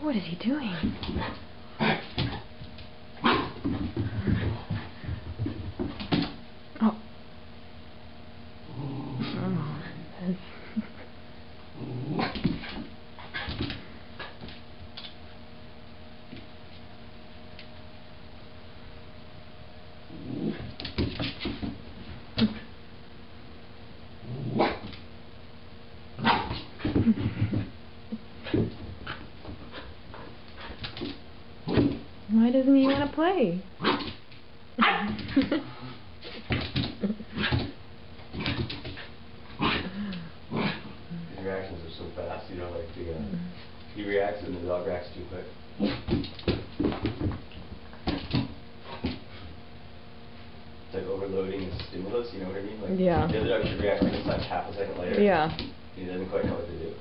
What is he doing? Oh. Why doesn't he want to play? His reactions are so fast, you know, like he reacts and the dog reacts too quick. It's like overloading his stimulus, you know what I mean? Like, yeah. the other dog should react like half a second later. Yeah. He doesn't quite know what to do.